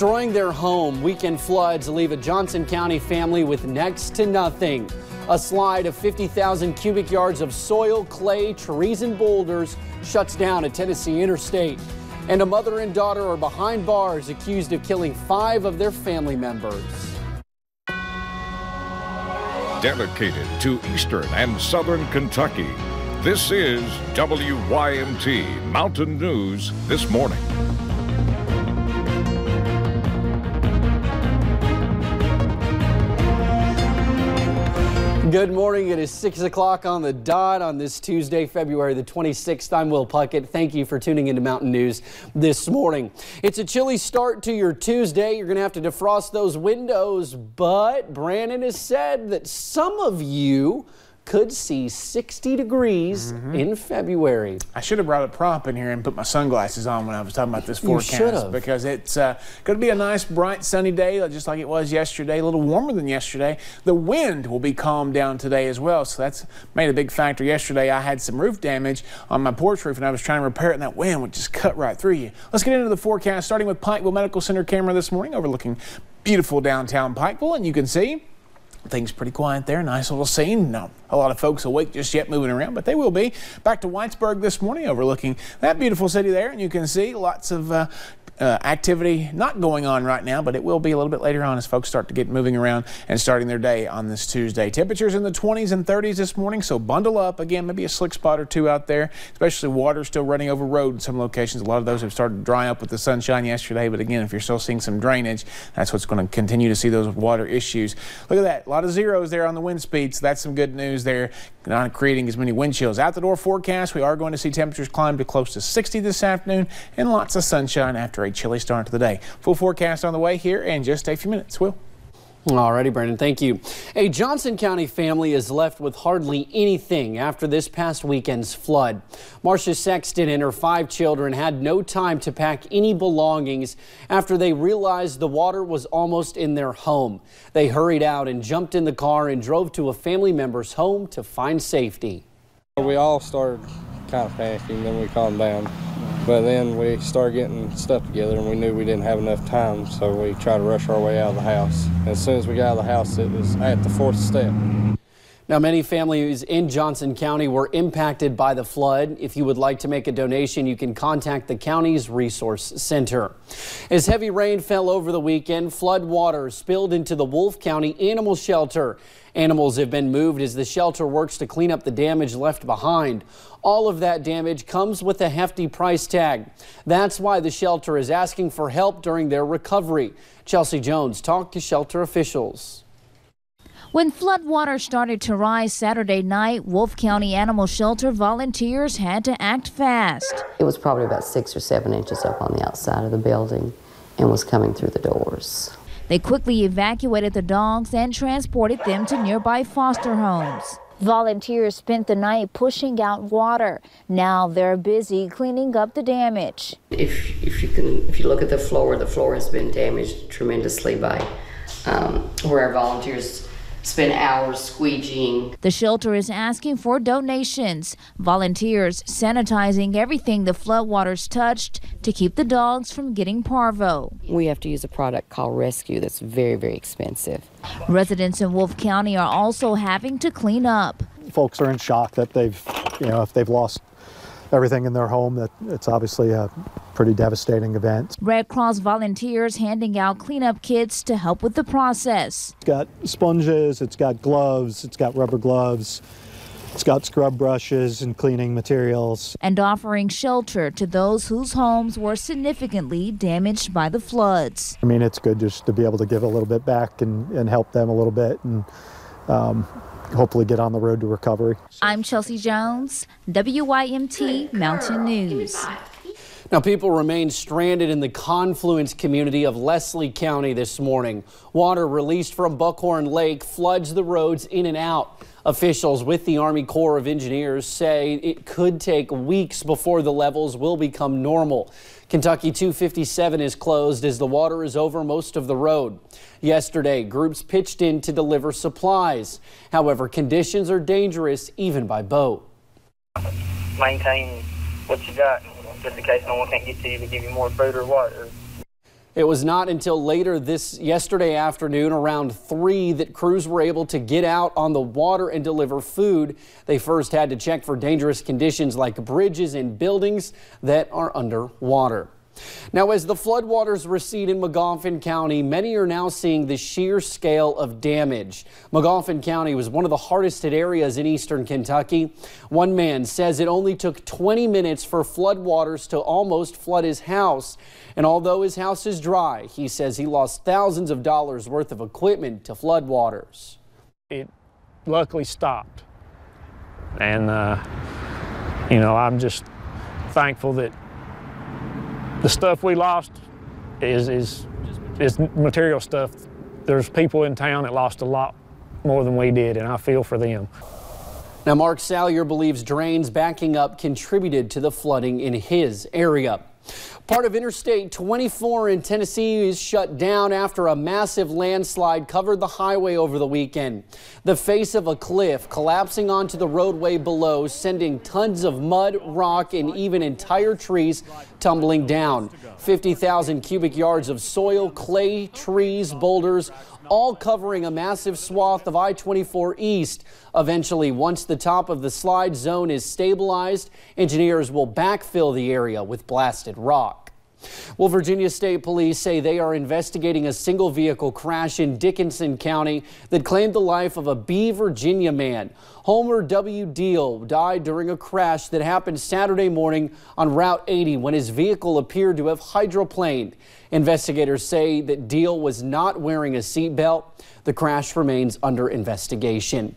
Destroying their home, weekend floods leave a Johnson County family with next to nothing. A slide of 50,000 cubic yards of soil, clay, trees and boulders shuts down a Tennessee interstate. And a mother and daughter are behind bars accused of killing 5 of their family members. Dedicated to Eastern and Southern Kentucky, this is WYMT Mountain News This Morning. Good morning. It is 6 o'clock on the dot on this Tuesday, February the 26th. I'm Will Puckett. Thank you for tuning into Mountain News this morning. It's a chilly start to your Tuesday. You're going to have to defrost those windows, but Brandon has said that some of you could see 60 degrees in February. I should have brought a prop in here and put my sunglasses on when I was talking about this forecast, because it's going to be a nice, bright, sunny day, just like it was yesterday, a little warmer than yesterday. The wind will be calmed down today as well, so that's made a big factor. Yesterday, I had some roof damage on my porch roof, and I was trying to repair it, and that wind would just cut right through you. Let's get into the forecast, starting with Pikeville Medical Center camera this morning, overlooking beautiful downtown Pikeville, and you can see things pretty quiet there. Nice little scene. Not a lot of folks awake just yet moving around, but they will be. Back to Whitesburg this morning, overlooking that beautiful city there, and you can see lots of activity not going on right now, but it will be a little bit later on as folks start to get moving around and starting their day on this Tuesday. Temperatures in the 20s and 30s this morning, so bundle up. Again, maybe a slick spot or two out there, especially water still running over road in some locations. A lot of those have started to dry up with the sunshine yesterday, but again, if you're still seeing some drainage, that's what's going to continue to see those water issues. Look at that. A lot of zeros there on the wind speed, so that's some good news there, not creating as many wind chills. Out the door forecast, we are going to see temperatures climb to close to 60 this afternoon and lots of sunshine after a chilly start to the day. Full forecast on the way here in just a few minutes. Will. Alrighty, Brandon, thank you. A Johnson County family is left with hardly anything after this past weekend's flood. Marcia Sexton and her 5 children had no time to pack any belongings after they realized the water was almost in their home. They hurried out and jumped in the car and drove to a family member's home to find safety. We all started kind of panicking, then we calmed down. But then we started getting stuff together, and we knew we didn't have enough time, so we tried to rush our way out of the house. As soon as we got out of the house, it was at the 4th step. Now, many families in Johnson County were impacted by the flood. If you would like to make a donation, you can contact the county's resource center. As heavy rain fell over the weekend, flood water spilled into the Wolfe County Animal Shelter. Animals have been moved as the shelter works to clean up the damage left behind. All of that damage comes with a hefty price tag. That's why the shelter is asking for help during their recovery. Chelsea Jones talked to shelter officials. When floodwater started to rise Saturday night, Wolfe County Animal Shelter volunteers had to act fast. It was probably about 6 or 7 inches up on the outside of the building and was coming through the doors. They quickly evacuated the dogs and transported them to nearby foster homes. Volunteers spent the night pushing out water. Now they're busy cleaning up the damage. If you look at the floor has been damaged tremendously by where our volunteers spend hours squeegeeing. The shelter is asking for donations. Volunteers sanitizing everything the floodwaters touched to keep the dogs from getting parvo. We have to use a product called Rescue that's very, very expensive. Residents in Wolfe County are also having to clean up. Folks are in shock that if they've lost everything in their home, that it's obviously a pretty devastating event. Red Cross volunteers handing out cleanup kits to help with the process. It's got sponges, it's got gloves, it's got rubber gloves, it's got scrub brushes and cleaning materials. And offering shelter to those whose homes were significantly damaged by the floods. I mean, it's good just to be able to give a little bit back and help them a little bit, and hopefully get on the road to recovery. I'm Chelsea Jones, WYMT Mountain News. Now, people remain stranded in the Confluence community of Leslie County this morning. Water released from Buckhorn Lake floods the roads in and out. Officials with the Army Corps of Engineers say it could take weeks before the levels will become normal. Kentucky 257 is closed as the water is over most of the road. Yesterday, groups pitched in to deliver supplies. However, conditions are dangerous even by boat. Maintain what you got just in case no one can't get to you to give you more food or water. It was not until later yesterday afternoon around 3 that crews were able to get out on the water and deliver food. They first had to check for dangerous conditions like bridges and buildings that are underwater. Now, as the floodwaters recede in Magoffin County, many are now seeing the sheer scale of damage. Magoffin County was one of the hardest hit areas in eastern Kentucky. One man says it only took 20 minutes for floodwaters to almost flood his house. And although his house is dry, he says he lost thousands of dollars worth of equipment to floodwaters. It luckily stopped. And, you know, I'm just thankful that the stuff we lost is material stuff. There's people in town that lost a lot more than we did, and I feel for them. Now, Mark Salyer believes drains backing up contributed to the flooding in his area. Part of Interstate 24 in Tennessee is shut down after a massive landslide covered the highway over the weekend. The face of a cliff collapsing onto the roadway below, sending tons of mud, rock, and even entire trees tumbling down. 50,000 cubic yards of soil, clay, trees, boulders, all covering a massive swath of I-24 East. Eventually, once the top of the slide zone is stabilized, engineers will backfill the area with blasted rock. Well, Virginia State Police say they are investigating a single vehicle crash in Dickinson County that claimed the life of a B. Virginia man. Homer W. Deal died during a crash that happened Saturday morning on Route 80 when his vehicle appeared to have hydroplaned. Investigators say that Deal was not wearing a seatbelt. The crash remains under investigation.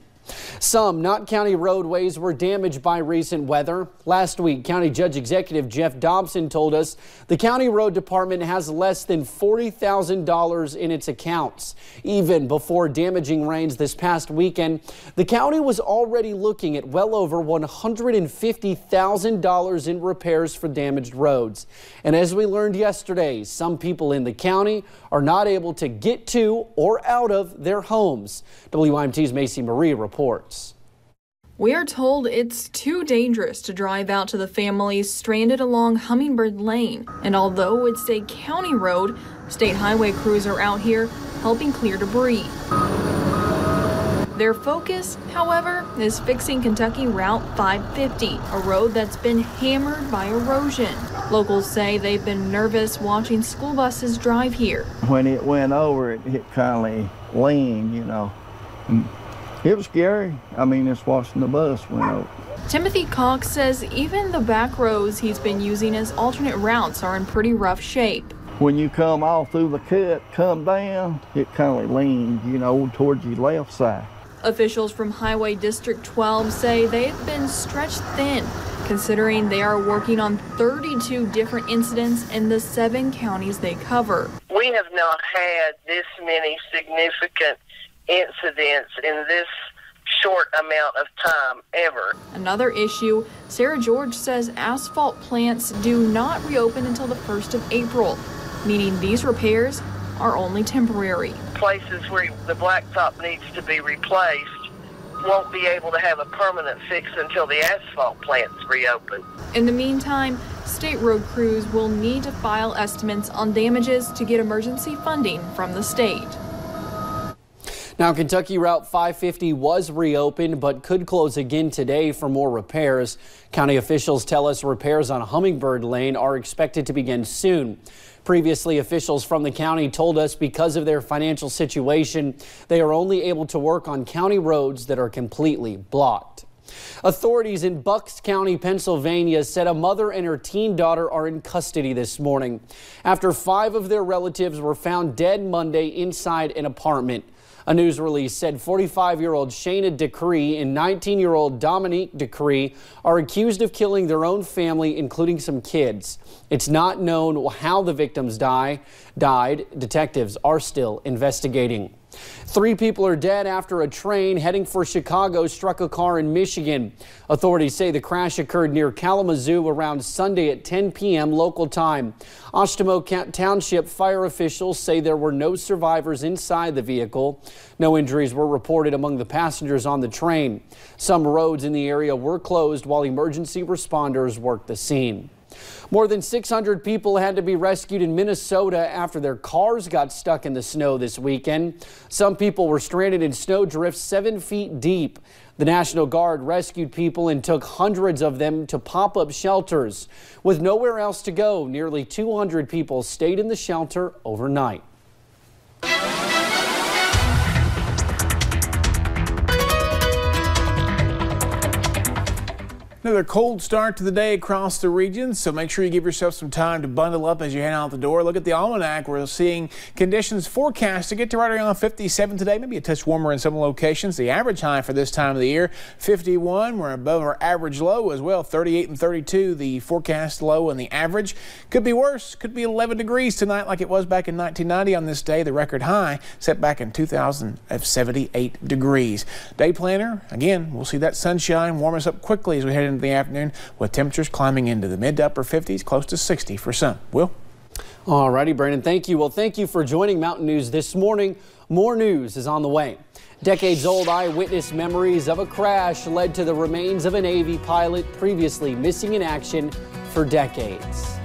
Some Knott County roadways were damaged by recent weather. Last week, County Judge Executive Jeff Dobson told us the county road department has less than $40,000 in its accounts. Even before damaging rains this past weekend, the county was already looking at well over $150,000 in repairs for damaged roads. And as we learned yesterday, some people in the county are not able to get to or out of their homes. WYMT's Macy Marie reports. We are told it's too dangerous to drive out to the families stranded along Hummingbird Lane. And although it's a county road, state highway crews are out here helping clear debris. Their focus, however, is fixing Kentucky Route 550, a road that's been hammered by erosion. Locals say they've been nervous watching school buses drive here. When it went over, it kind of leaned, you know. It was scary. I mean, it's watching the bus went over. Timothy Cox says even the back roads he's been using as alternate routes are in pretty rough shape. When you come all through the cut, come down, it kind of leans, you know, towards your left side. Officials from Highway District 12 say they've been stretched thin, considering they are working on 32 different incidents in the 7 counties they cover. We have not had this many significant incidents in this short amount of time ever. Another issue, Sarah George says asphalt plants do not reopen until the 1st of April, meaning these repairs are only temporary. Places where the blacktop needs to be replaced won't be able to have a permanent fix until the asphalt plants reopen. In the meantime, state road crews will need to file estimates on damages to get emergency funding from the state. Now, Kentucky Route 550 was reopened but could close again today for more repairs. County officials tell us repairs on Hummingbird Lane are expected to begin soon. Previously, officials from the county told us because of their financial situation, they are only able to work on county roads that are completely blocked. Authorities in Bucks County, Pennsylvania said a mother and her teen daughter are in custody this morning after 5 of their relatives were found dead Monday inside an apartment. A news release said 45-year-old Shayna Decree and 19-year-old Dominique Decree are accused of killing their own family, including some kids. It's not known how the victims died. Detectives are still investigating. 3 people are dead after a train heading for Chicago struck a car in Michigan. Authorities say the crash occurred near Kalamazoo around Sunday at 10 p.m. local time. Oshtemo Township fire officials say there were no survivors inside the vehicle. No injuries were reported among the passengers on the train. Some roads in the area were closed while emergency responders worked the scene. More than 600 people had to be rescued in Minnesota after their cars got stuck in the snow this weekend. Some people were stranded in snow drifts 7 feet deep. The National Guard rescued people and took hundreds of them to pop-up shelters. With nowhere else to go, nearly 200 people stayed in the shelter overnight. Another cold start to the day across the region, so make sure you give yourself some time to bundle up as you head out the door. Look at the almanac. We're seeing conditions forecast to get to right around 57 today, maybe a touch warmer in some locations. The average high for this time of the year, 51. We're above our average low as well, 38 and 32. The forecast low and the average. Could be worse. Could be 11 degrees tonight like it was back in 1990 on this day. The record high set back in 2000 at 78 degrees. Day planner, again, we'll see that sunshine warm us up quickly as we head into the afternoon, with temperatures climbing into the mid to upper 50s, close to 60 for some. Will? All righty, Brandon, thank you. Well, thank you for joining Mountain News this morning. More news is on the way. Decades-old eyewitness memories of a crash led to the remains of a Navy pilot previously missing in action for decades.